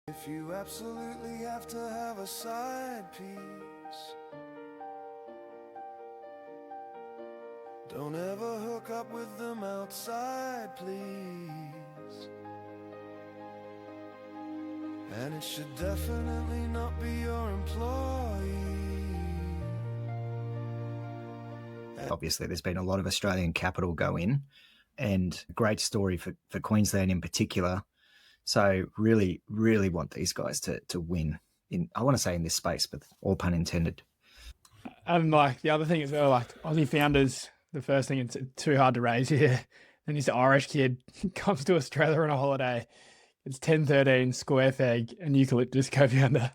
If you absolutely have to have a side piece, don't ever hook up with them outside, please. And it should definitely not be your employee. Obviously, there's been a lot of Australian capital go in, and great story for Queensland in particular. So really, really want these guys to win in, I want to say in this space, but all pun intended. And like the other thing as well, like Aussie founders, the first thing, it's too hard to raise here. Then this Irish kid comes to Australia on a holiday. It's 1013 square feg and eucalyptus co-founder.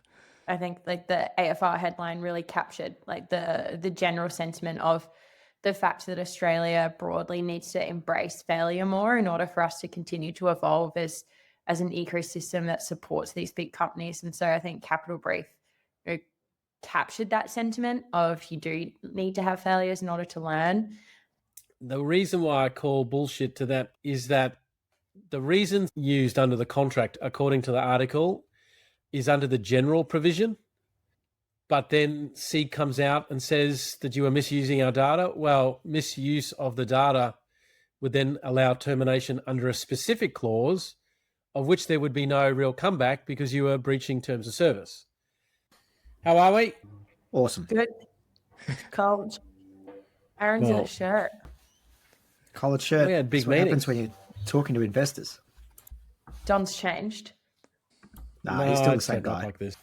I think like the AFR headline really captured like the general sentiment of the fact that Australia broadly needs to embrace failure more in order for us to continue to evolve as an ecosystem that supports these big companies. And so I think Capital Brief captured that sentiment of you do need to have failures in order to learn. The reason why I call bullshit to that is that the reason used under the contract, according to the article, is under the general provision. But then SEEG comes out and says that you are misusing our data. Well, misuse of the data would then allow termination under a specific clause, of which there would be no real comeback because you are breaching terms of service. How are we? Awesome. Good. College. Aaron's in a shirt. Collared shirt. We had big That's what happens meetings. when you're talking to investors. Don's changed. Nah, he's still the I'd same say not guy. like this.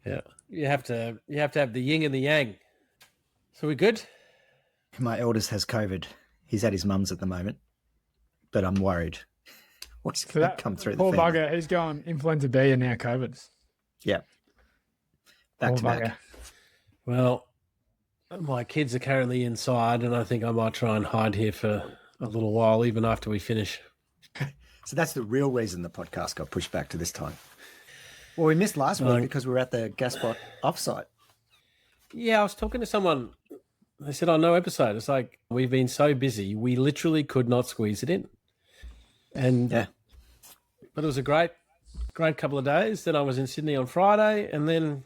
Yeah, you have to have the yin and the yang. So we good? My eldest has COVID. He's at his mum's at the moment, but I'm worried. What's So going to that come through the poor family? bugger, he's going influenza B and now COVID. Yeah. Back Poor to back. bugger. Well, my kids are currently inside, and I think I might try and hide here for a little while, even after we finish. So that's the real reason the podcast got pushed back to this time. Well, we missed last week because we were at the Gaspot offsite. Yeah, I was talking to someone. They said, "Oh, no episode." It's like we've been so busy, we literally could not squeeze it in. And Yeah. but it was a great couple of days. Then I was in Sydney on Friday, and then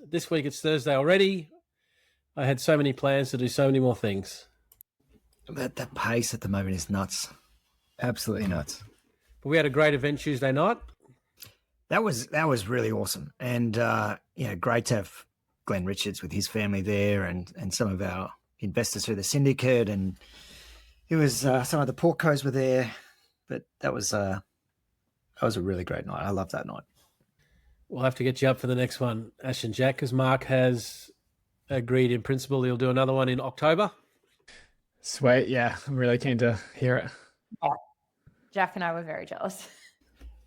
this week it's Thursday already. I had so many plans to do so many more things. That pace at the moment is nuts. Absolutely nuts. But we had a great event Tuesday night. That was really awesome. And, great to have Glenn Richards with his family there and some of our investors through the syndicate. And it was some of the portcos were there. But that was a really great night. I love that night. We'll have to get you up for the next one, Ash and Jack, because Mark has agreed in principle he'll do another one in October. Sweet, yeah. I'm really keen to hear it. Jack and I were very jealous.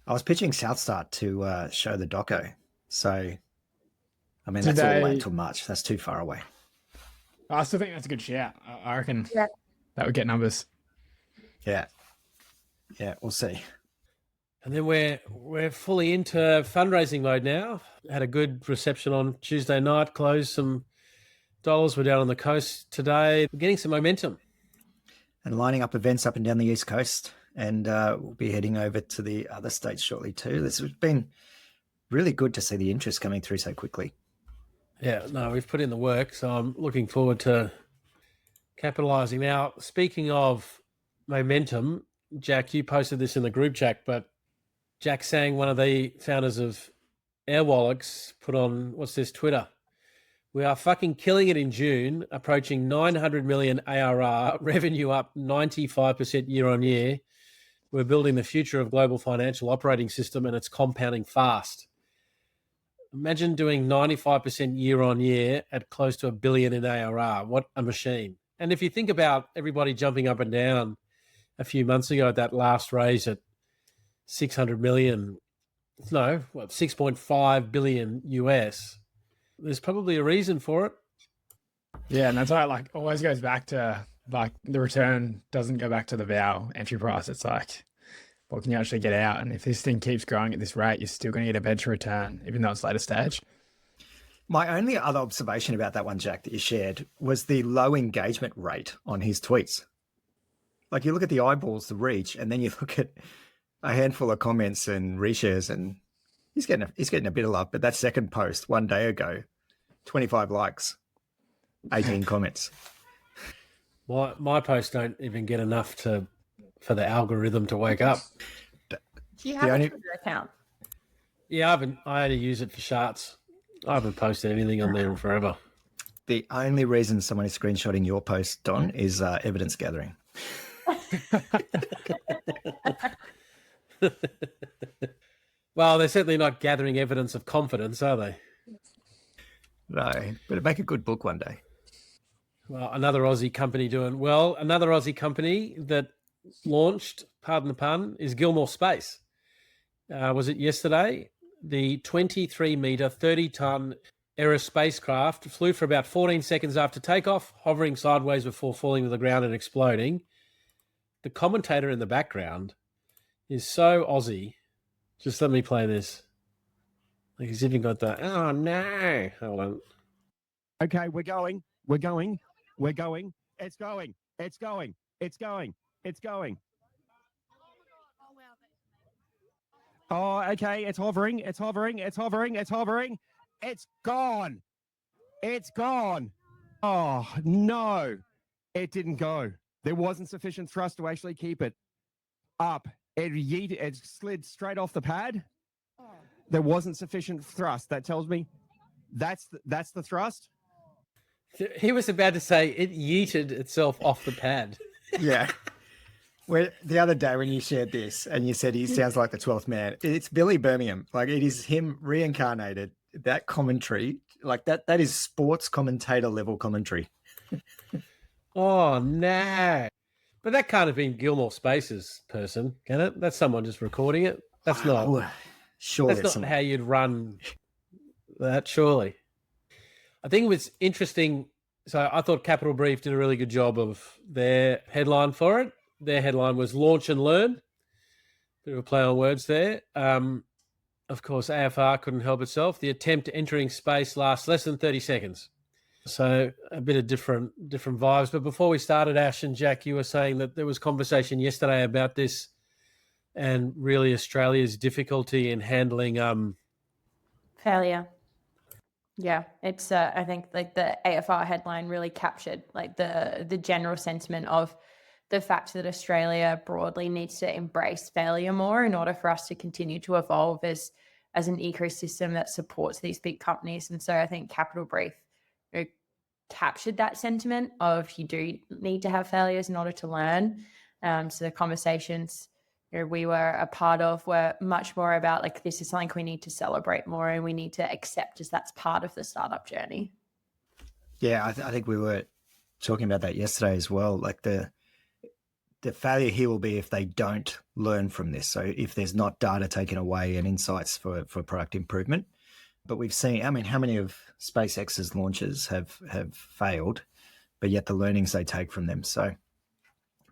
I was pitching Southstart to show the doco. So, I mean, Did that's all the way they- until March. That's too far away. I still think that's a good shout. I reckon Yeah. that would get numbers. Yeah. Yeah, we'll see. And then we're fully into fundraising mode now. Had a good reception on Tuesday night, closed some dollars. We're down on the coast today. We're getting some momentum. And lining up events up and down the East Coast. And we'll be heading over to the other states shortly too. This has been really good to see the interest coming through so quickly. Yeah, no, we've put in the work, so I'm looking forward to capitalising. Now, speaking of momentum, Jack, you posted this in the group chat, but Jack Sang, one of the founders of Airwallex, put on, what's this, Twitter. We are fucking killing it in June, approaching 900 million ARR, revenue up 95% year on year. We're building the future of global financial operating system, and it's compounding fast. Imagine doing 95% year on year at close to $1 billion in ARR. What a machine. And if you think about everybody jumping up and down a few months ago at that last raise at 600 million, no, what, 6.5 billion US, there's probably a reason for it. Yeah, and that's why it like always goes back to like the return doesn't go back to the VAL entry price. It's like, what can you actually get out? And if this thing keeps growing at this rate, you're still going to get a better return, even though it's later stage. My only other observation about that one, Jack, that you shared was the low engagement rate on his tweets. Like you look at the eyeballs, the reach, and then you look at a handful of comments and reshares, and He's getting a bit of love, but that second post one day ago, 25 likes, 18 comments. My posts don't even get enough for the algorithm to wake up. Do you have a Twitter account? Yeah, I only use it for Sharts. I haven't posted anything on there in forever. The only reason someone is screenshotting your post, Don, is evidence gathering. Well, they're certainly not gathering evidence of confidence, are they? No, but it'd make a good book one day. Well, another Aussie company doing well. Another Aussie company that launched, pardon the pun, is Gilmore Space. Was it yesterday? The 23-metre, 30-ton Eris spacecraft flew for about 14 seconds after takeoff, hovering sideways before falling to the ground and exploding. The commentator in the background is so Aussie. Just let me play this. Like he's even got the, oh no. Hold on. Okay, we're going. It's going. It's going. Oh, okay. It's hovering. It's gone. It's gone. Oh, no. It didn't go. There wasn't sufficient thrust to actually keep it up. It slid straight off the pad. There wasn't sufficient thrust. That tells me that's the thrust. He was about to say it yeeted itself off the pad. Yeah. Well, the other day when you shared this and you said he sounds like the 12th man, it's Billy Birmingham. Like it is him reincarnated. That commentary, like that is sports commentator level commentary. Oh, no. But that can't have been Gilmore Space's person, can it? That's someone just recording it. That's not. Oh, sure. That's not how you'd run that, surely. I think it was interesting. So I thought Capital Brief did a really good job of their headline for it. Their headline was Launch and Learn. Bit of a play on words there. Of course, AFR couldn't help itself. The attempt entering space lasts less than 30 seconds. So a bit of different vibes. But before we started, Ash and Jack, you were saying that there was conversation yesterday about this and really Australia's difficulty in handling Failure. Yeah, it's I think like the AFR headline really captured like the general sentiment of the fact that Australia broadly needs to embrace failure more in order for us to continue to evolve as an ecosystem that supports these big companies. And so I think Capital Brief captured that sentiment of you do need to have failures in order to learn. So the conversations we were a part of were much more about like this is something we need to celebrate more and we need to accept as that's part of the startup journey. Yeah, I think we were talking about that yesterday as well. Like the failure here will be if they don't learn from this. So if there's not data taken away and insights for product improvement. But we've seen, I mean, how many of SpaceX's launches have failed, but yet the learnings they take from them. So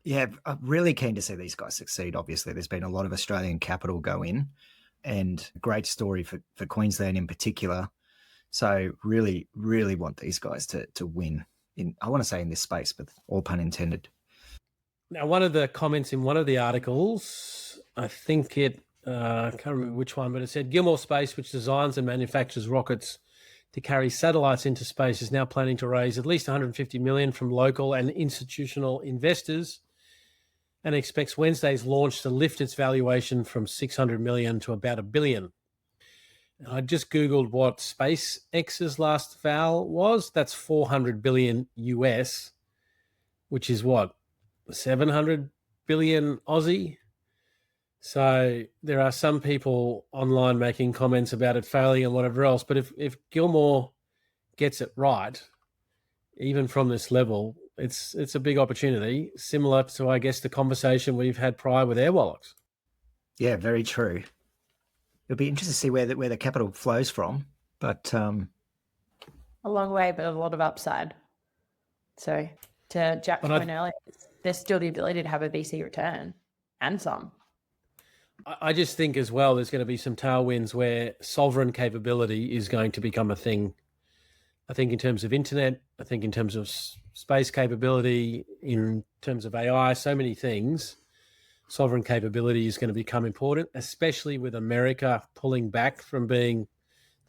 yeah, I'm really keen to see these guys succeed. Obviously, there's been a lot of Australian capital go in and great story for Queensland in particular. So really, really want these guys to win in, I want to say in this space, but all pun intended. Now, one of the comments in one of the articles, I think I can't remember which one, but it said Gilmore Space, which designs and manufactures rockets to carry satellites into space, is now planning to raise at least 150 million from local and institutional investors and expects Wednesday's launch to lift its valuation from 600 million to about $1 billion. And I just Googled what SpaceX's last val was. That's 400 billion US, which is what? 700 billion Aussie. So there are some people online making comments about it failing and whatever else. But if Gilmore gets it right, even from this level, it's a big opportunity, similar to, I guess, the conversation we've had prior with Airwallex. Yeah, very true. It'll be interesting to see where the capital flows from. But a long way, but a lot of upside. So to Jack's point earlier, there's still the ability to have a VC return and some. I just think as well there's going to be some tailwinds where sovereign capability is going to become a thing. I think in terms of internet, I think in terms of space capability, in terms of AI, so many things. sovereign capability is going to become important, especially with America pulling back from being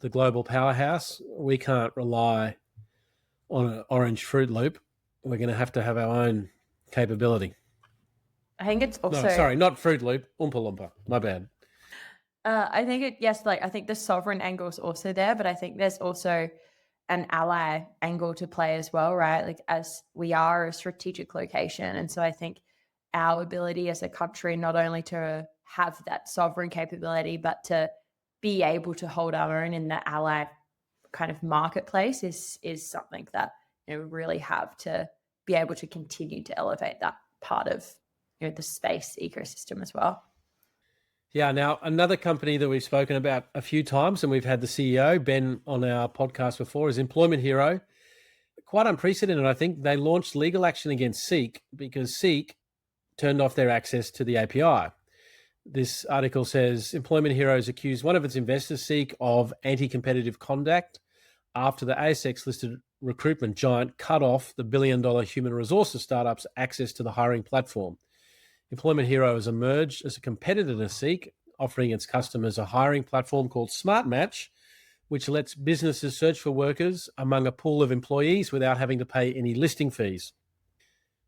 the global powerhouse. We can't rely on an orange Fruit Loop. We're going to have our own capability. I think it's also... No, sorry, not Fruit Loop, Oompa Loompa. My bad. I think I think the sovereign angle is also there, but I think there's also an ally angle to play as well, right? Like, as we are a strategic location. And so I think our ability as a country, not only to have that sovereign capability, but to be able to hold our own in the ally kind of marketplace is something that, we really have to be able to continue to elevate that part of, the space ecosystem as well. Yeah. Now, another company that we've spoken about a few times, and we've had the CEO, Ben, on our podcast before, is Employment Hero. Quite unprecedented, I think. They launched legal action against Seek because Seek turned off their access to the API. This article says Employment Heroes accused one of its investors, Seek, of anti-competitive conduct after the ASX-listed recruitment giant cut off the billion-dollar human resources startup's access to the hiring platform. Employment Hero has emerged as a competitor to Seek, offering its customers a hiring platform called Smart Match, which lets businesses search for workers among a pool of employees without having to pay any listing fees.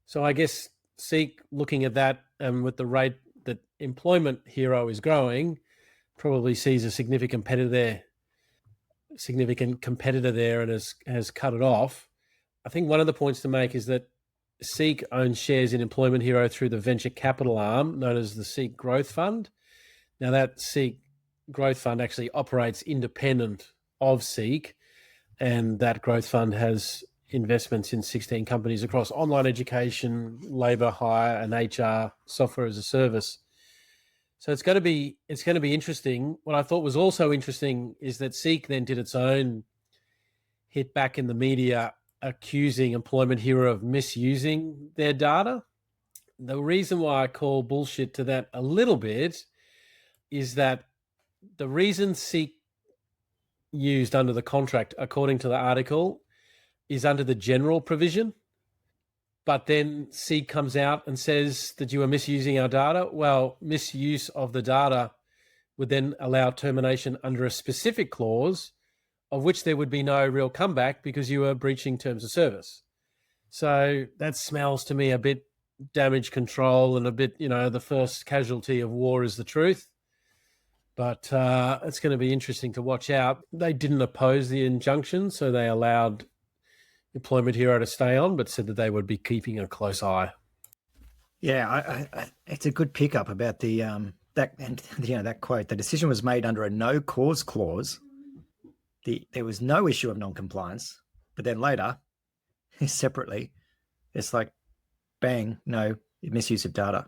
So I guess Seek, looking at that and with the rate that Employment Hero is growing, probably sees a significant competitor there and has cut it off. I think one of the points to make is that Seek owns shares in Employment Hero through the venture capital arm known as the Seek Growth Fund. Now, that Seek Growth Fund actually operates independent of Seek, and that growth fund has investments in 16 companies across online education, labour hire, and HR, software as a service. So it's going to be interesting. What I thought was also interesting is that Seek then did its own hit back in the media, accusing Employment Hero of misusing their data. The reason why I call bullshit to that a little bit is that the reason Seek used under the contract, according to the article, is under the general provision. But then Seek comes out and says that you are misusing our data. Well, misuse of the data would then allow termination under a specific clause, of which there would be no real comeback because you are breaching terms of service. So that smells to me a bit damage control and a bit, the first casualty of war is the truth. But it's going to be interesting to watch out. They didn't oppose the injunction, so they allowed Employment Hero to stay on, but said that they would be keeping a close eye. Yeah, it's a good pickup about the that quote. The decision was made under a no cause clause. There was no issue of non-compliance, but then later, separately, it's like, bang, no misuse of data.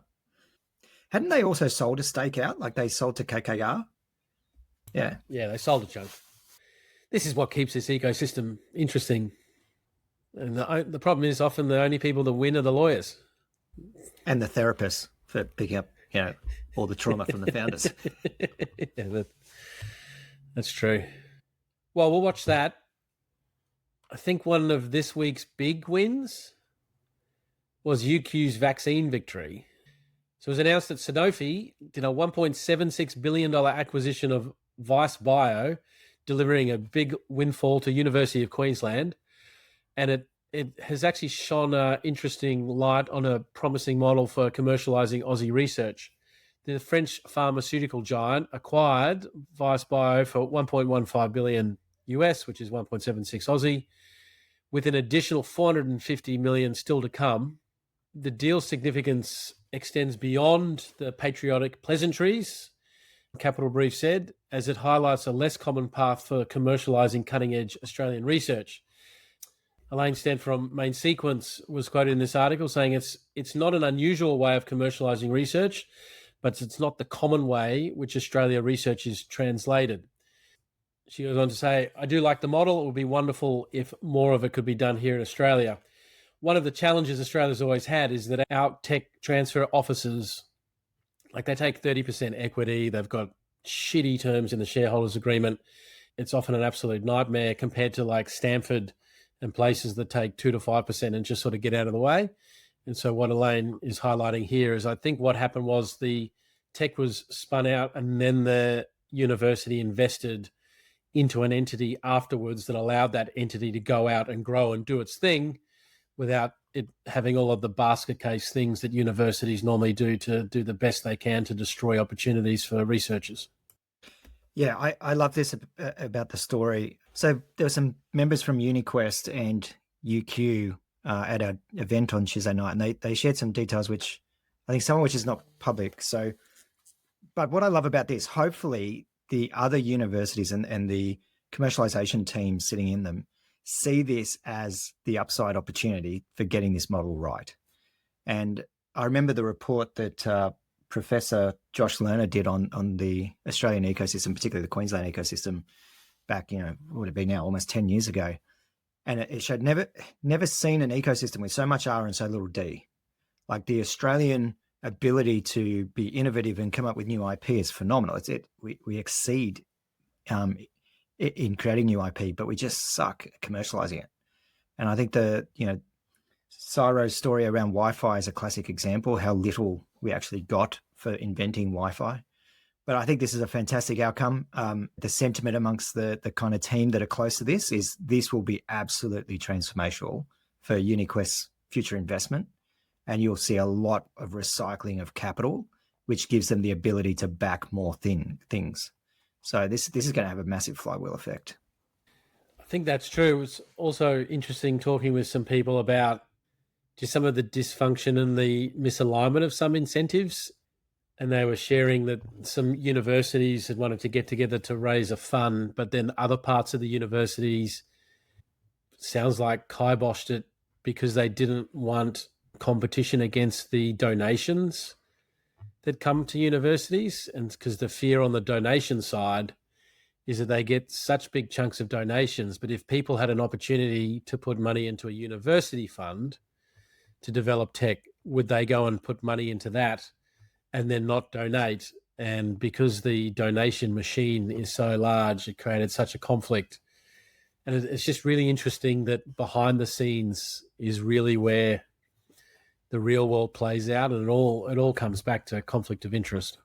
Hadn't they also sold a stake out? Like they sold to KKR? Yeah. Yeah, they sold a chunk. This is what keeps this ecosystem interesting. And the problem is often the only people that win are the lawyers. And the therapists for picking up, all the trauma from the founders. Yeah, that's true. Well, we'll watch that. I think one of this week's big wins was UQ's vaccine victory. So it was announced that Sanofi did a $1.76 billion acquisition of Vice Bio, delivering a big windfall to University of Queensland. And it has actually shone an interesting light on a promising model for commercializing Aussie research. The French pharmaceutical giant acquired Vice Bio for $1.15 billion US, which is 1.76 Aussie, with an additional 450 million still to come. The deal's significance extends beyond the patriotic pleasantries, Capital Brief said, as it highlights a less common path for commercializing cutting-edge Australian research. Elaine Stent from Main Sequence was quoted in this article saying it's not an unusual way of commercializing research, but it's not the common way which Australia research is translated. She goes on to say, I do like the model. It would be wonderful if more of it could be done here in Australia. One of the challenges Australia's always had is that our tech transfer offices, like they take 30% equity. They've got shitty terms in the shareholders agreement. It's often an absolute nightmare compared to like Stanford and places that take 2 to 5% and just sort of get out of the way. And so what Elaine is highlighting here is I think what happened was the tech was spun out and then the university invested into an entity afterwards that allowed that entity to go out and grow and do its thing without it having all of the basket case things that universities normally do to do the best they can to destroy opportunities for researchers. Yeah, I love this about the story. So there were some members from UniQuest and UQ at an event on Tuesday night, and they shared some details, which I think some of which is not public. So, but what I love about this, hopefully the other universities and the commercialization teams sitting in them see this as the upside opportunity for getting this model right. And I remember the report that Professor Josh Lerner did on the Australian ecosystem, particularly the Queensland ecosystem, back, what would it be now, almost 10 years ago. And it showed never seen an ecosystem with so much R and so little D. Like the Australian ability to be innovative and come up with new IP is phenomenal. We exceed in creating new IP, but we just suck at commercializing it. And I think Cyro's story around Wi-Fi is a classic example, how little we actually got for inventing Wi-Fi. But I think this is a fantastic outcome. The sentiment amongst the kind of team that are close to this is this will be absolutely transformational for UniQuest's future investment. And you'll see a lot of recycling of capital, which gives them the ability to back more things. So this is going to have a massive flywheel effect. I think that's true. It was also interesting talking with some people about just some of the dysfunction and the misalignment of some incentives. And they were sharing that some universities had wanted to get together to raise a fund, but then other parts of the universities, sounds like, kiboshed it because they didn't want competition against the donations that come to universities. And because the fear on the donation side is that they get such big chunks of donations, but if people had an opportunity to put money into a university fund to develop tech, would they go and put money into that and then not donate? And because the donation machine is so large, it created such a conflict. And it's just really interesting that behind the scenes is really where the real world plays out, and it all comes back to conflict of interest.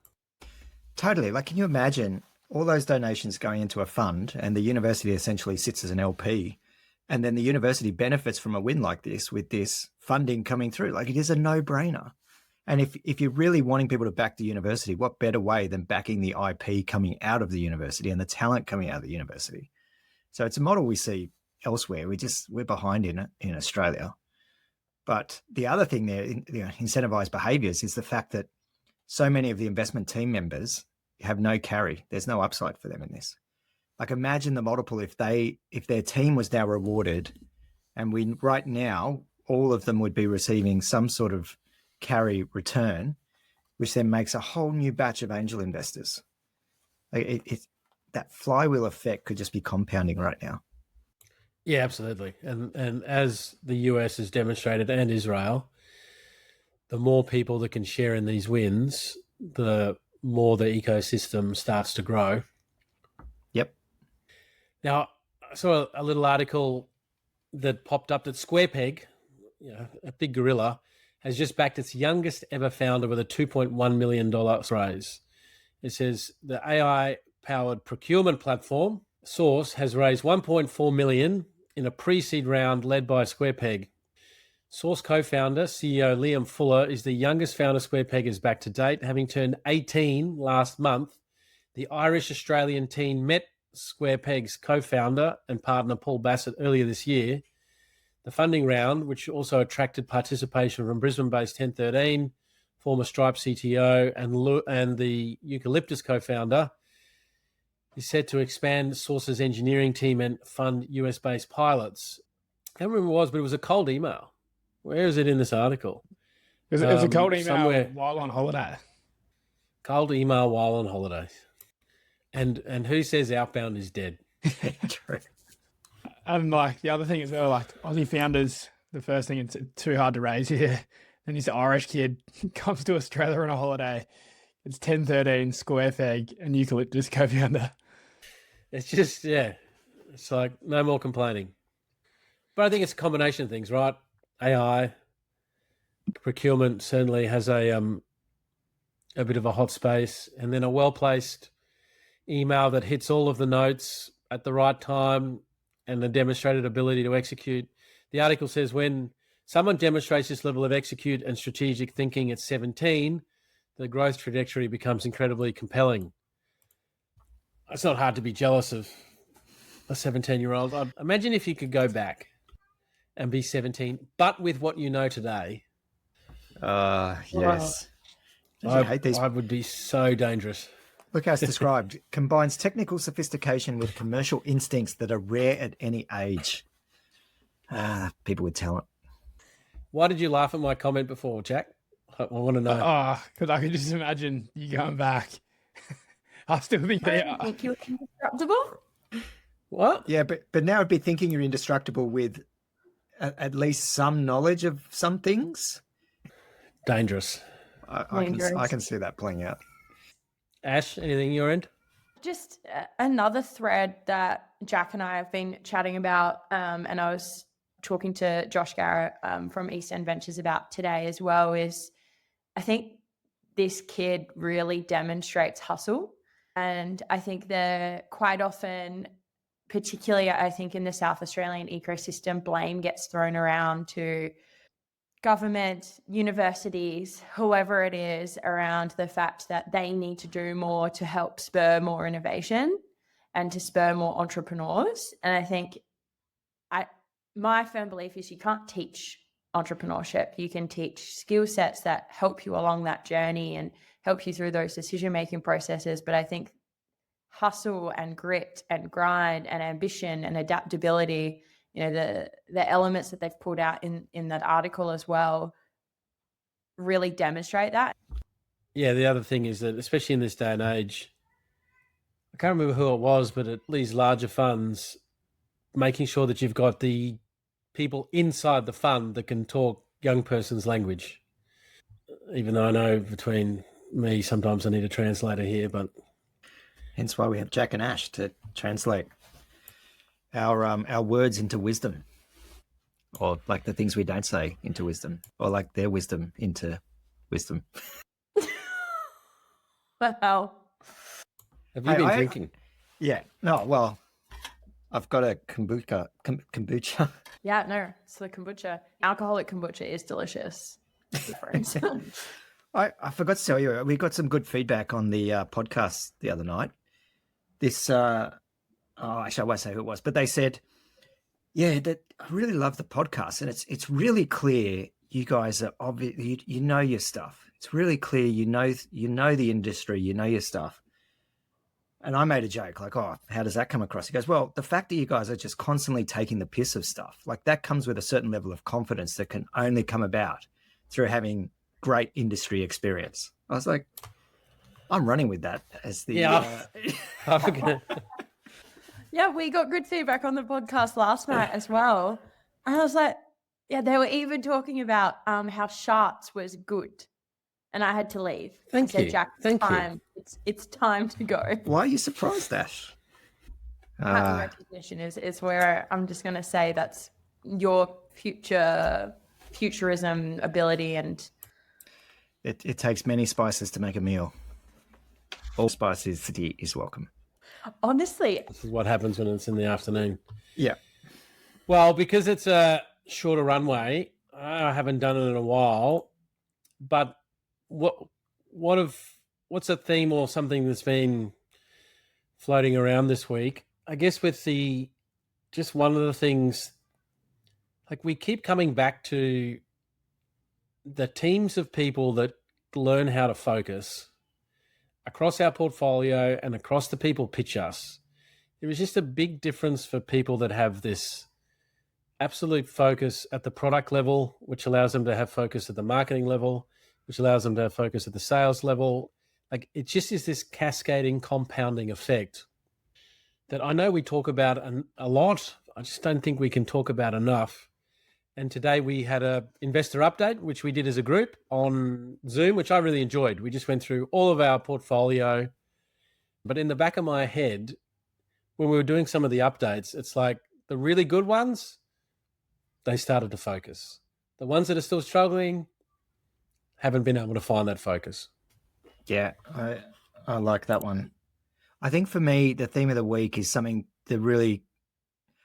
Totally. Like, can you imagine all those donations going into a fund and the university essentially sits as an LP, and then the university benefits from a win like this with this funding coming through? Like, it is a no-brainer. And if you're really wanting people to back the university, what better way than backing the IP coming out of the university and the talent coming out of the university? So it's a model we see elsewhere. We're behind in it in Australia. But the other thing there, incentivized behaviors, is the fact that so many of the investment team members have no carry. There's no upside for them in this. Like, imagine the multiple if their team was now rewarded, and right now all of them would be receiving some sort of carry return, which then makes a whole new batch of angel investors. Like that flywheel effect could just be compounding right now. Yeah, absolutely. And as the US has demonstrated, and Israel, the more people that can share in these wins, the more the ecosystem starts to grow. Yep. Now, I saw a little article that popped up that SquarePeg, a big gorilla, has just backed its youngest ever founder with a $2.1 million raise. It says the AI-powered procurement platform Source has raised $1.4 million in a pre-seed round led by SquarePeg. Source co-founder, CEO Liam Fuller, is the youngest founder SquarePeg has backed to date, having turned 18 last month. The Irish-Australian team met SquarePeg's co-founder and partner Paul Bassett earlier this year. The funding round, which also attracted participation from Brisbane-based 1013, former Stripe CTO, and the Eucalyptus co-founder, is set to expand Source's engineering team and fund US-based pilots. I can't remember what it was, but it was a cold email. Where is it in this article? It was a cold email somewhere. while on holiday. Cold email while on holiday. And who says outbound is dead? True. And like the other thing is, well, like Aussie founders, the first thing, it's too hard to raise here. Then this Irish kid comes to Australia on a holiday. It's 1013, SquarePeg, and Eucalyptus co-founder. It's just, it's like no more complaining. But I think it's a combination of things, right? AI, procurement certainly has a bit of a hot space, and then a well-placed email that hits all of the notes at the right time and the demonstrated ability to execute. The article says when someone demonstrates this level of execute and strategic thinking at 17, the growth trajectory becomes incredibly compelling. It's not hard to be jealous of a 17-year-old. Imagine if you could go back and be 17, but with what you know today. Yes. I hate these. I would be so dangerous. Look how it's described. Combines technical sophistication with commercial instincts that are rare at any age. People with talent. Why did you laugh at my comment before, Jack? I want to know. Because I could just imagine you going back. I still think I they don't are. think you're indestructible. What? Yeah, but now I'd be thinking you're indestructible with at least some knowledge of some things. Dangerous. I can see that playing out. Ash, anything your end? Just another thread that Jack and I have been chatting about, and I was talking to Josh Garrett from East End Ventures about today as well, is I think this kid really demonstrates hustle. And I think they're quite often, particularly I think in the South Australian ecosystem, blame gets thrown around to government, universities, whoever it is, around the fact that they need to do more to help spur more innovation and to spur more entrepreneurs. And I think my firm belief is you can't teach entrepreneurship. You can teach skill sets that help you along that journey and help you through those decision-making processes. But I think hustle and grit and grind and ambition and adaptability, the elements that they've pulled out in that article as well really demonstrate that. Yeah, the other thing is that, especially in this day and age, I can't remember who it was, but at these larger funds, making sure that you've got the people inside the fund that can talk young person's language. Even though I know between me, sometimes I need a translator here, but hence why we have Jack and Ash to translate our words into wisdom, or like the things we don't say into wisdom, or like their wisdom into wisdom. Wow. Have you been drinking? Yeah. No, well, I've got a kombucha. Yeah, no, it's the kombucha. Alcoholic kombucha is delicious. I forgot to tell you, we got some good feedback on the podcast the other night. This, actually, I won't say who it was, but they said, yeah, that I really love the podcast, and it's really clear you guys are obvious. You know your stuff. It's really clear you know the industry. You know your stuff. And I made a joke like, oh, how does that come across? He goes, well, the fact that you guys are just constantly taking the piss of stuff, like that comes with a certain level of confidence that can only come about through having great industry experience. I was like, I'm running with that as the... Yeah. Yeah, we got good feedback on the podcast last night as well. And I was like, yeah, they were even talking about how Sharts was good. And I had to leave. Thank you. Jack, it's time to go. Why are you surprised, Ash? Pattern recognition is where I'm just going to say that's your futurism ability, and it takes many spices to make a meal. All spices is welcome. Honestly, this is what happens when it's in the afternoon. Yeah. Well, because it's a shorter runway, I haven't done it in a while. But what's a theme or something that's been floating around this week? I guess with just one of the things, like we keep coming back to the teams of people that learn how to focus across our portfolio and across the people pitch us. There is just a big difference for people that have this absolute focus at the product level, which allows them to have focus at the marketing level, which allows them to have focus at the sales level. Like it just is this cascading, compounding effect that I know we talk about a lot. I just don't think we can talk about enough. And today we had a investor update, which we did as a group on Zoom, which I really enjoyed. We just went through all of our portfolio. But in the back of my head, when we were doing some of the updates, it's like the really good ones, they started to focus. The ones that are still struggling, haven't been able to find that focus. Yeah, I like that one. I think for me, the theme of the week is something that really,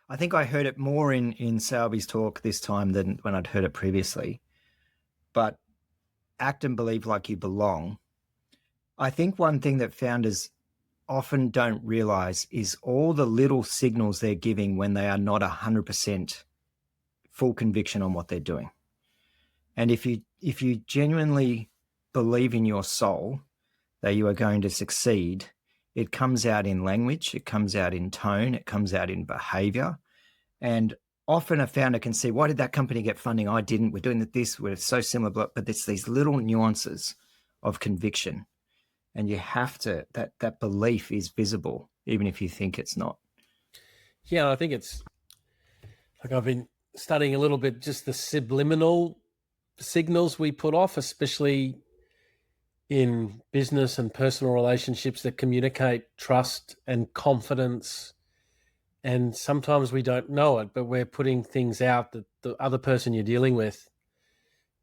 I think I heard it more in Selby's talk this time than when I'd heard it previously. But act and believe like you belong. I think one thing that founders often don't realize is all the little signals they're giving when they are not 100% full conviction on what they're doing. And if you genuinely believe in your soul that you are going to succeed, it comes out in language, it comes out in tone, it comes out in behavior. And often a founder can see, why did that company get funding? I didn't. We're doing this. We're so similar, but it's these little nuances of conviction. And you have to, that belief is visible, even if you think it's not. Yeah, I think it's like I've been studying a little bit just the subliminal signals we put off, especially in business and personal relationships that communicate trust and confidence. And sometimes we don't know it, but we're putting things out that the other person you're dealing with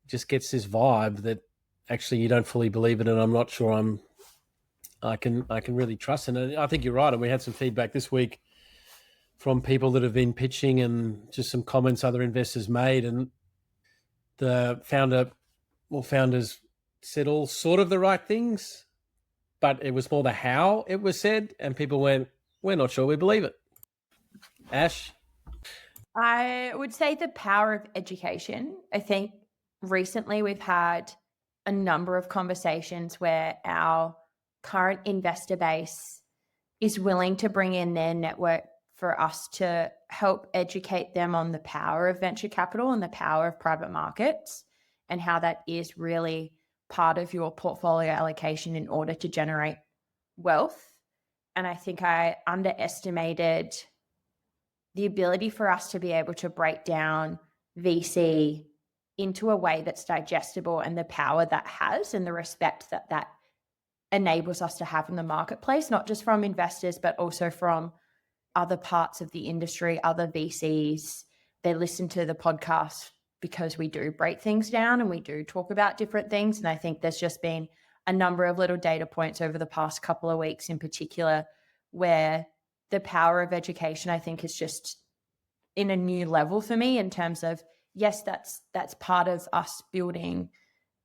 just gets this vibe that actually you don't fully believe it, and I'm not sure I can really trust it. And I think you're right. And we had some feedback this week from people that have been pitching and just some comments other investors made. And the founders said all sort of the right things, but it was more the how it was said. And people went, we're not sure we believe it. Ash? I would say the power of education. I think recently we've had a number of conversations where our current investor base is willing to bring in their network for us to help educate them on the power of venture capital and the power of private markets and how that is really part of your portfolio allocation in order to generate wealth. And I think I underestimated the ability for us to be able to break down VC into a way that's digestible and the power that has and the respect that that enables us to have in the marketplace, not just from investors, but also from other parts of the industry, other VCs. They listen to the podcast because we do break things down and we do talk about different things. And I think there's just been a number of little data points over the past couple of weeks in particular where the power of education, I think, is just in a new level for me in terms of, yes, that's part of us building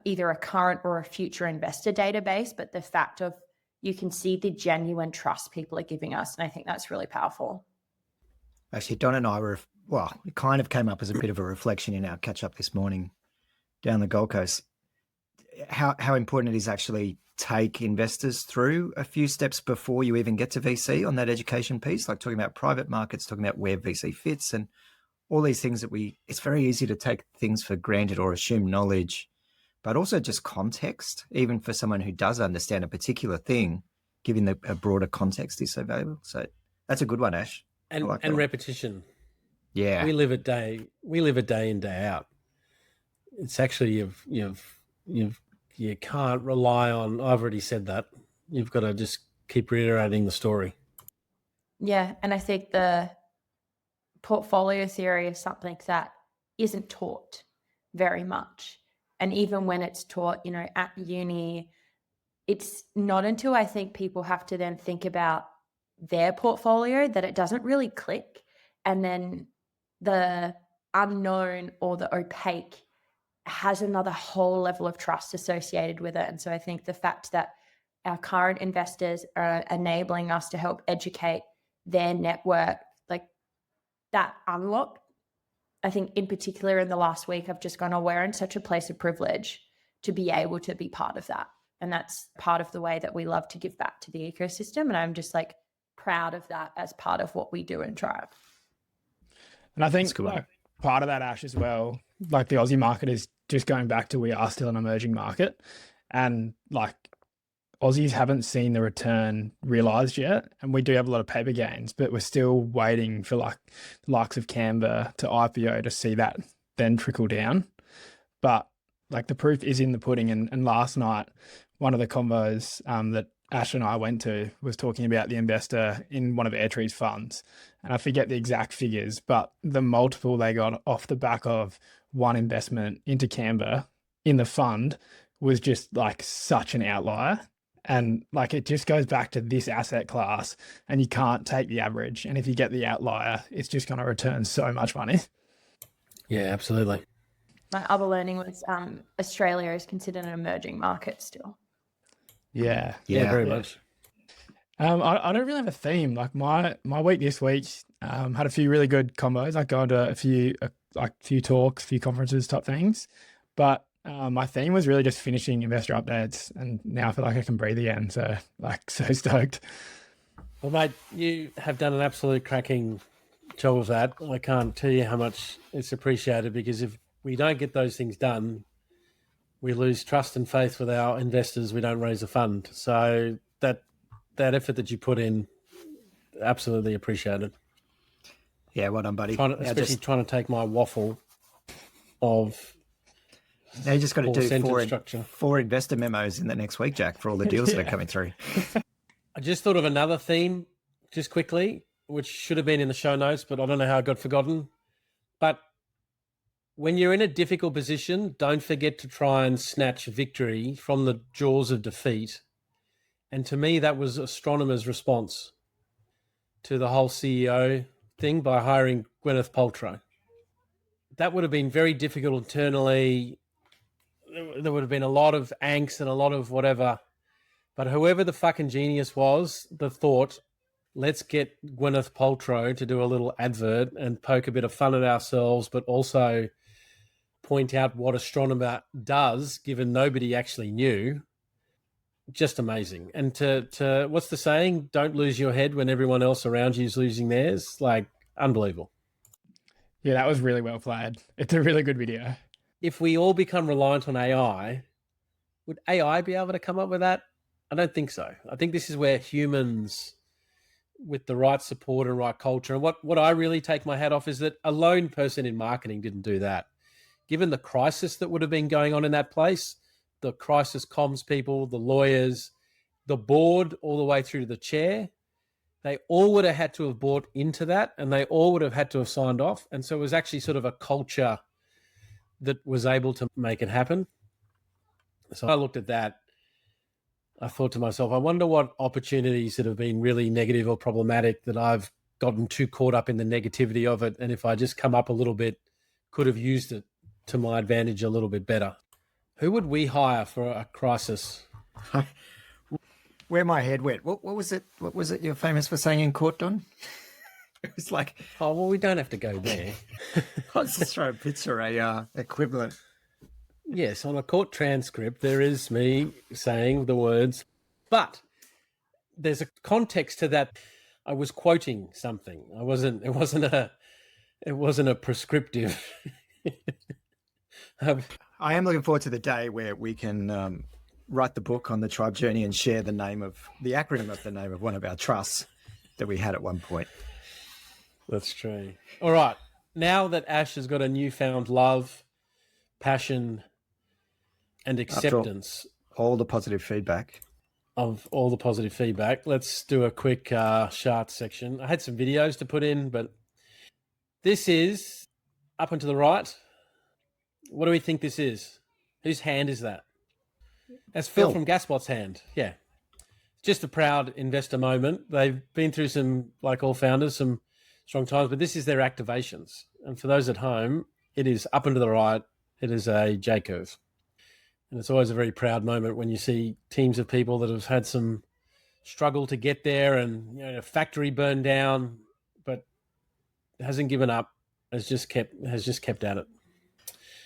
either a current or a future investor database, but the fact of you can see the genuine trust people are giving us. And I think that's really powerful. Actually, Don and I were, it kind of came up as a bit of a reflection in our catch up this morning down the Gold Coast. How important it is actually take investors through a few steps before you even get to VC on that education piece, like talking about private markets, talking about where VC fits and all these things that it's very easy to take things for granted or assume knowledge, but also just context, even for someone who does understand a particular thing, giving a broader context is so valuable. So that's a good one, Ash. And, like and repetition. Yeah. We live a day in, day out. It's actually, you can't rely on, I've already said that. You've got to just keep reiterating the story. Yeah. And I think the portfolio theory is something that isn't taught very much. And even when it's taught, at uni, it's not until I think people have to then think about their portfolio that it doesn't really click. And then the unknown or the opaque has another whole level of trust associated with it. And so I think the fact that our current investors are enabling us to help educate their network, like that unlock, I think in particular in the last week, I've just gone, we're in such a place of privilege to be able to be part of that. And that's part of the way that we love to give back to the ecosystem. And I'm just proud of that as part of what we do in Tribe. And I think part of that, Ash, as well, the Aussie market is just going back to we are still an emerging market. And Aussies haven't seen the return realized yet. And we do have a lot of paper gains, but we're still waiting for the likes of Canva to IPO to see that then trickle down. But the proof is in the pudding. And last night, one of the convos that Ash and I went to was talking about the investor in one of Airtree's funds. And I forget the exact figures, but the multiple they got off the back of one investment into Canva in the fund was just like such an outlier. And like it just goes back to this asset class, and you can't take the average. And if you get the outlier, it's just going to return so much money. Yeah, absolutely. My other learning was Australia is considered an emerging market still. Yeah. Yeah, very much. I don't really have a theme. Like my week this week had a few really good combos. I gone to a few talks, a few conferences type things, but my theme was really just finishing investor updates, and now I feel like I can breathe again. So so stoked. Well, mate, you have done an absolute cracking job of that. I can't tell you how much it's appreciated, because if we don't get those things done, we lose trust and faith with our investors. We don't raise a fund. So that effort that you put in, absolutely appreciated. Yeah, well done, buddy. Especially trying to take my waffle of. Now you just got to do 4 investor memos in the next week, Jack, for all the deals that are coming through. I just thought of another theme, just quickly, which should have been in the show notes, but I don't know how it got forgotten. But when you're in a difficult position, don't forget to try and snatch victory from the jaws of defeat. And to me, that was Astronomer's response to the whole CEO thing by hiring Gwyneth Paltrow. That would have been very difficult internally. There would have been a lot of angst and a lot of whatever. But whoever the fucking genius was, the thought, let's get Gwyneth Paltrow to do a little advert and poke a bit of fun at ourselves, but also point out what Astronomer does, given nobody actually knew. Just amazing. And to what's the saying? Don't lose your head when everyone else around you is losing theirs. Like, unbelievable. Yeah, that was really well played. It's a really good video. If we all become reliant on AI, would AI be able to come up with that? I don't think so. I think this is where humans, with the right support and right culture, and what I really take my hat off is that a lone person in marketing didn't do that. Given the crisis that would have been going on in that place, the crisis comms people, the lawyers, the board, all the way through to the chair, they all would have had to have bought into that, and they all would have had to have signed off. And so it was actually sort of a culture that was able to make it happen. So I looked at that. I thought to myself, I wonder what opportunities that have been really negative or problematic that I've gotten too caught up in the negativity of it. And if I just come up a little bit, could have used it to my advantage a little bit better. Who would we hire for a crisis? Where my head went. What was it? What was it you're famous for saying in court, Don? It was like, oh, well, we don't have to go there. Let's just throw a picture, equivalent. Yes, on a court transcript, there is me saying the words, but there's a context to that. I was quoting something. It wasn't a prescriptive. I am looking forward to the day where we can write the book on the tribe journey and share the acronym of the name of one of our trusts that we had at one point. That's true. All right. Now that Ash has got a newfound love, passion, and acceptance all the positive feedback, let's do a quick Sharts section. I had some videos to put in, but this is up and to the right. What do we think this is? Whose hand is that? That's Phil from Gaspot's hand. Yeah. Just a proud investor moment. They've been through some, like all founders, some strong times, but this is their activations. And for those at home, it is up and to the right. It is a J-curve. And it's always a very proud moment when you see teams of people that have had some struggle to get there, and a factory burned down, but hasn't given up, has just kept at it.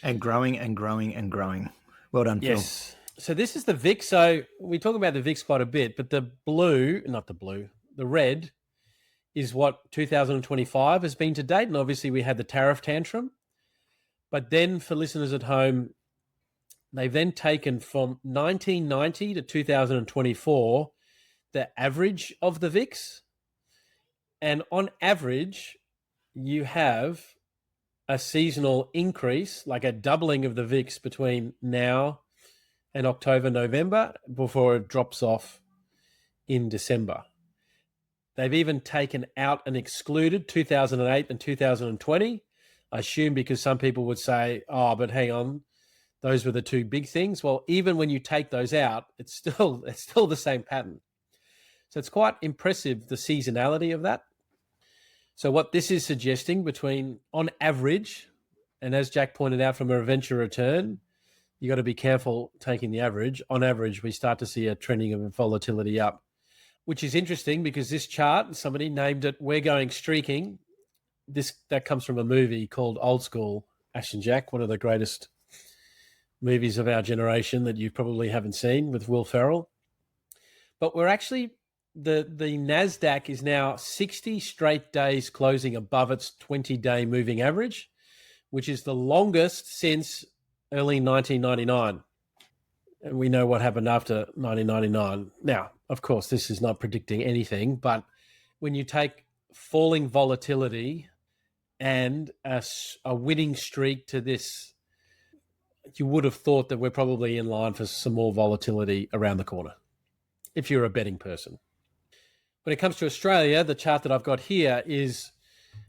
And growing and growing and growing. Well done, Phil. Yes. So this is the VIX. So we talk about the VIX quite a bit, but the red is what 2025 has been to date. And obviously we had the tariff tantrum. But then for listeners at home, they've then taken from 1990 to 2024, the average of the VIX. And on average, you have a seasonal increase, like a doubling of the VIX between now and October, November, before it drops off in December. They've even taken out and excluded 2008 and 2020. I assume because some people would say, oh, but hang on, Those were the two big things. Well, even when you take those out, it's still the same pattern. So it's quite impressive, the seasonality of that. So what this is suggesting between, on average, and as Jack pointed out from a venture return, you got to be careful taking the average. On average, we start to see a trending of volatility up, which is interesting because this chart, somebody named it "We're Going Streaking." That comes from a movie called Old School, Ash and Jack, one of the greatest movies of our generation that you probably haven't seen, with Will Ferrell. But we're actually, the NASDAQ is now 60 straight days closing above its 20-day moving average, which is the longest since early 1999. And we know what happened after 1999. Now, of course, this is not predicting anything, but when you take falling volatility and a winning streak to this, you would have thought that we're probably in line for some more volatility around the corner, if you're a betting person. When it comes to Australia, the chart that I've got here is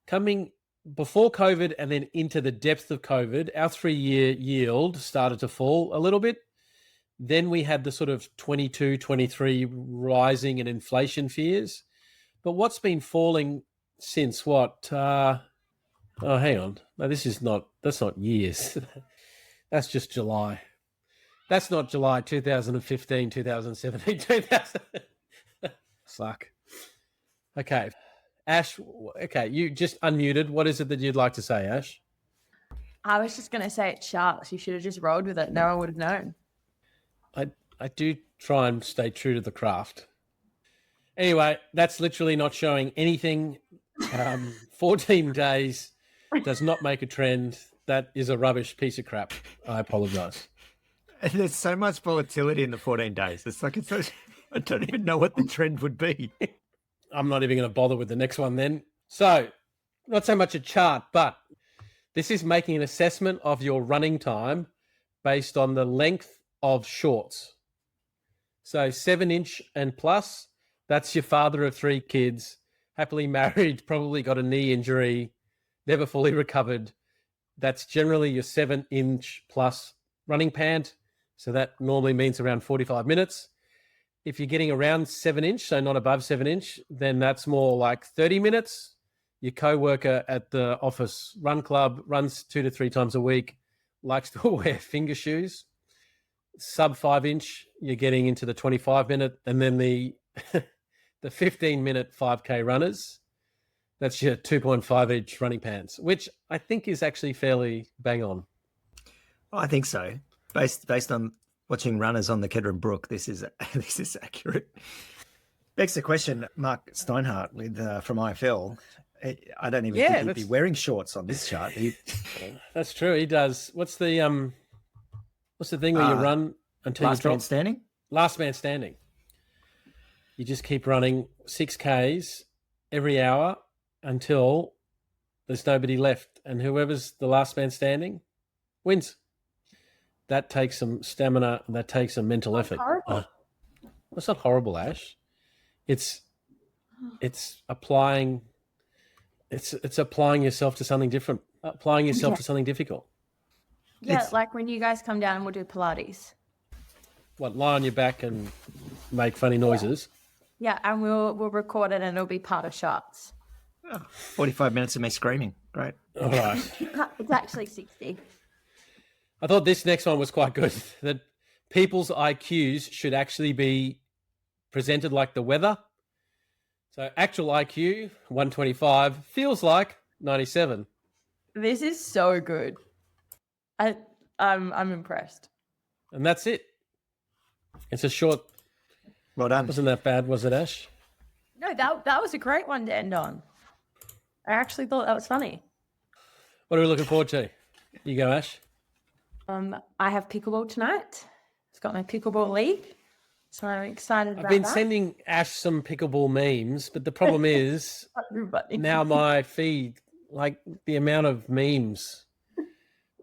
coming before COVID and then into the depth of COVID. Our 3-year yield started to fall a little bit. Then we had the sort of 22, 23 rising in inflation fears. But what's been falling since what? Hang on. No, that's not years. That's just July. That's not July 2015, 2017, 2000. Fuck. Okay. Ash, okay, you just unmuted. What is it that you'd like to say, Ash? I was just going to say it's Sharts. You should have just rolled with it. No one would have known. I do try and stay true to the craft. Anyway, that's literally not showing anything. 14 days does not make a trend. That is a rubbish piece of crap. I apologize. And there's so much volatility in the 14 days. I don't even know what the trend would be. I'm not even going to bother with the next one then. So, not so much a chart, but this is making an assessment of your running time based on the length of shorts. So 7-inch and plus, that's your father of 3 kids, happily married, probably got a knee injury, never fully recovered. That's generally your 7-inch plus running pant. So that normally means around 45 minutes. If you're getting around 7-inch, so not above 7-inch, then that's more like 30 minutes. Your co-worker at the office run club runs 2 to 3 times a week, likes to wear finger shoes. Sub 5-inch, you're getting into the 25-minute, and then the 15-minute 5K runners, that's your 2.5-inch running pants, which I think is actually fairly bang on. Well, I think so. Based on watching runners on the Kedron Brook, this is accurate. Begs the question, Mark Steinhardt from IFL. I don't even think he'd be wearing shorts on this chart. That's true. He does. What's the thing where you run until you drop? Last man standing? Last man standing. You just keep running 6Ks every hour until there's nobody left. And whoever's the last man standing wins. That takes some stamina. That takes some mental effort. It's not horrible, Ash. It's applying yourself to something different, applying yourself to something difficult. Yeah, like when you guys come down and we'll do Pilates. What, lie on your back and make funny noises? Yeah, and we'll record it and it'll be part of Sharts. 45 minutes of me screaming. Great. All right. It's actually 60. I thought this next one was quite good, that people's IQs should actually be presented like the weather. So actual IQ, 125, feels like 97. This is so good. I'm impressed. And that's it. It's a short. Well done. Wasn't that bad, was it, Ash? No, that was a great one to end on. I actually thought that was funny. What are we looking forward to? You go, Ash. I have pickleball tonight. It's got my pickleball league. So I'm excited about that. I've been sending Ash some pickleball memes, but the problem is now my feed, like the amount of memes.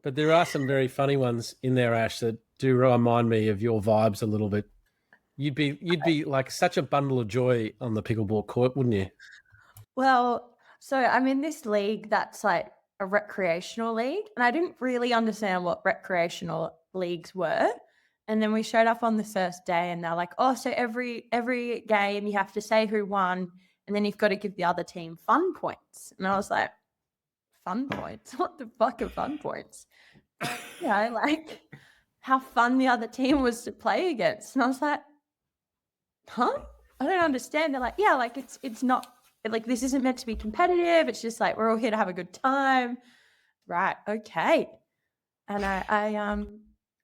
But there are some very funny ones in there, Ash, that do remind me of your vibes a little bit. You'd be like such a bundle of joy on the pickleball court, wouldn't you? Well, so I'm in this league that's like a recreational league, and I didn't really understand what recreational leagues were. And then we showed up on the first day and they're like, oh, so every game you have to say who won and then you've got to give the other team fun points. And I was like, fun points? What the fuck are fun points? Like how fun the other team was to play against. And I was like, huh? I don't understand. They're like, yeah, like it's not like this isn't meant to be competitive. It's just like we're all here to have a good time. Right. Okay. And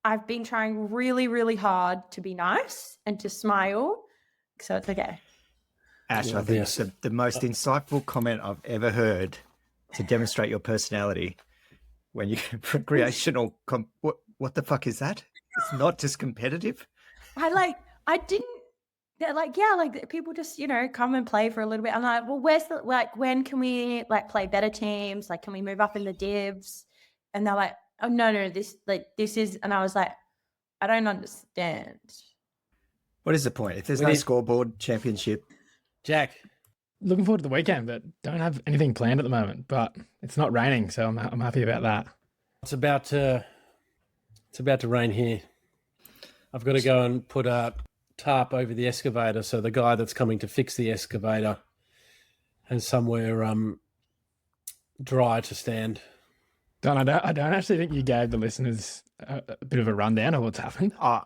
I've been trying really, really hard to be nice and to smile. So it's okay. Ash, I think it's the most insightful comment I've ever heard to demonstrate your personality when you recreational. What the fuck is that? It's not just competitive. They're like, yeah, like people just, come and play for a little bit. I'm like, well, when can we play better teams? Like, can we move up in the divs? And they're like, oh, no, this is, and I was like, I don't understand. What is the point? If there's no scoreboard championship. Jack. Looking forward to the weekend, but don't have anything planned at the moment, but it's not raining. So I'm happy about that. It's about to rain here. I've got to go and put a tarp over the excavator so the guy that's coming to fix the excavator has somewhere dry to stand. Don, I don't actually think you gave the listeners a bit of a rundown of what's happened. I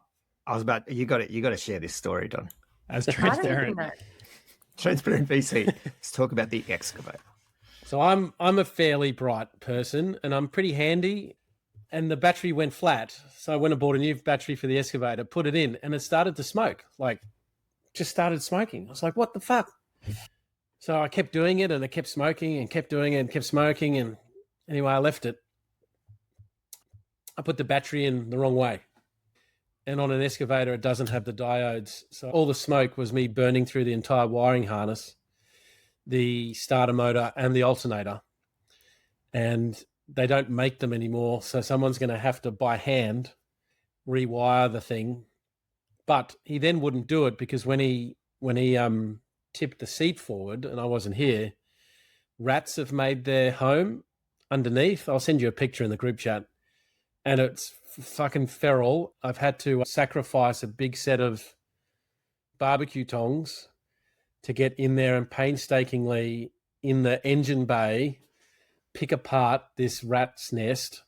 was about you got to share this story, Don. As transparent. Transparent VC. Let's talk about the excavator. So I'm a fairly bright person and I'm pretty handy. And the battery went flat. So I went and bought a new battery for the excavator, put it in, and it started to smoke. Like, just started smoking. I was like, what the fuck? So I kept doing it, and it kept smoking, and kept doing it, and kept smoking. And anyway, I left it. I put the battery in the wrong way. And on an excavator, it doesn't have the diodes. So all the smoke was me burning through the entire wiring harness, the starter motor, and the alternator. And they don't make them anymore, so someone's going to have to, by hand, rewire the thing. But he then wouldn't do it because when he tipped the seat forward, and I wasn't here, rats have made their home underneath. I'll send you a picture in the group chat. And it's fucking feral. I've had to sacrifice a big set of barbecue tongs to get in there and painstakingly in the engine bay pick apart this rat's nest.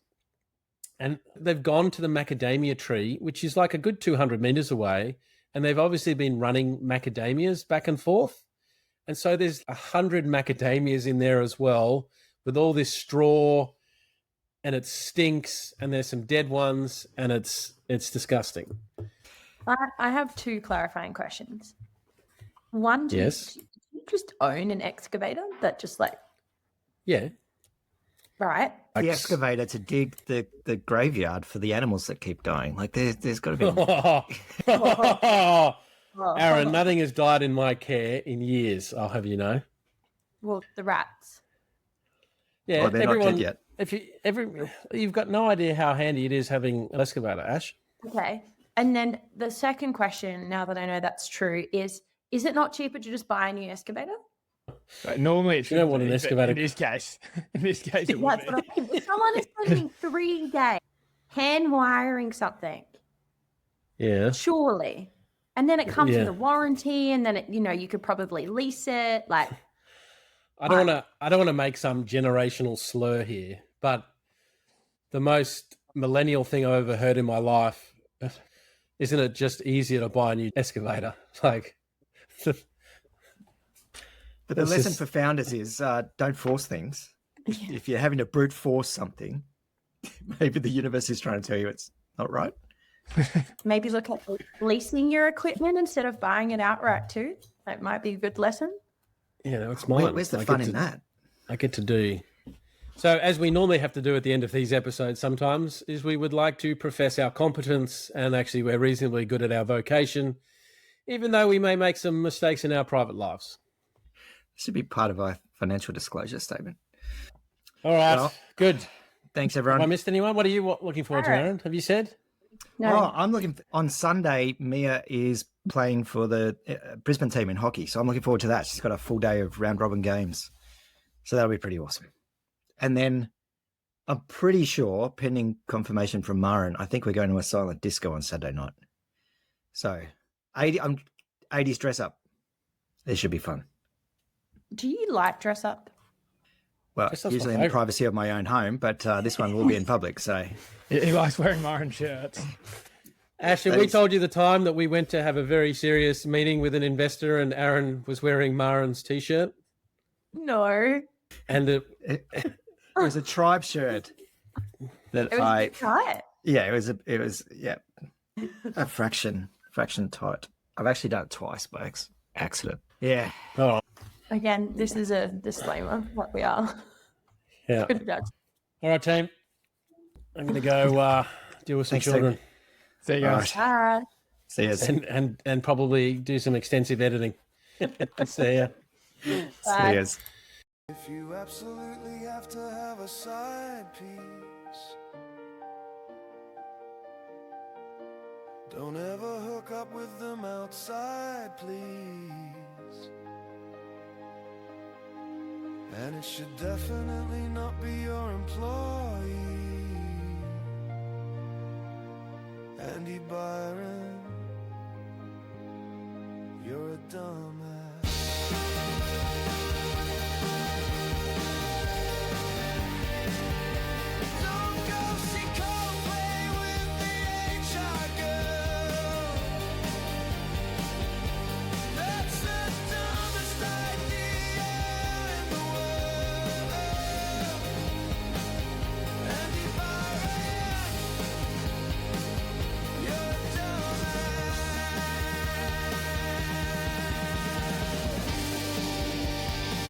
And they've gone to the macadamia tree, which is like a good 200 meters away. And they've obviously been running macadamias back and forth. And so there's 100 macadamias in there as well with all this straw, and it stinks, and there's some dead ones, and it's disgusting. I have two clarifying questions. One, do you just own an excavator that just Yeah. Right. The excavator to dig the graveyard for the animals that keep dying. Like there's got to be. Aaron, nothing has died in my care in years. I'll have you know. Well, the rats. Yeah, they're not dead yet. If you've got no idea how handy it is having an excavator, Ash. Okay, and then the second question, now that I know that's true, is it not cheaper to just buy a new excavator? Right, normally, it's you don't want an excavator. In this case, it would That's what I mean. If someone is spending 3 days hand wiring something, surely, and then it comes with a warranty, and then you could probably lease it. Like, I don't want to make some generational slur here, but the most millennial thing I've ever heard in my life, isn't it just easier to buy a new excavator? Like. But the lesson for founders is don't force things. If you're having to brute force something, maybe the universe is trying to tell you it's not right. Maybe look at leasing your equipment instead of buying it outright too. That might be a good lesson. Yeah, no, it's mine. Where's the fun in that? I get to do. So as we normally have to do at the end of these episodes sometimes, is we would like to profess our competence, and actually we're reasonably good at our vocation, even though we may make some mistakes in our private lives. Should be part of our financial disclosure statement. All right, well, good. Thanks, everyone. Have I missed anyone? What are you looking forward to, Aaron? Have you said? No. Oh, I'm looking on Sunday. Mia is playing for the Brisbane team in hockey, so I'm looking forward to that. She's got a full day of round robin games, so that'll be pretty awesome. And then I'm pretty sure, pending confirmation from Maren, I think we're going to a silent disco on Saturday night. So, 80s dress up. This should be fun. Do you like dress up? Well, Dress up's my usually in the favourite. privacy of my own home, but this one will be in public. So, He likes wearing Marin shirts. Ash, have we told you the time that we went to have a very serious meeting with an investor and Aaron was wearing Marin's t-shirt? No. And it was a tribe shirt that It was tight. Yeah, it was a fraction tight. I've actually done it twice by accident. Yeah. oh, Again, this is a disclaimer, what we are. yeah. Good judge. All right, team. I'm going to go deal with some Thanks, Tim. children See you All guys. right. All right. See you. and probably do some extensive editing. See ya. See you. If you absolutely have to have a side piece, don't ever hook up with them outside, please. And it should definitely not be your employee. Andy Byron, you're a dumbass.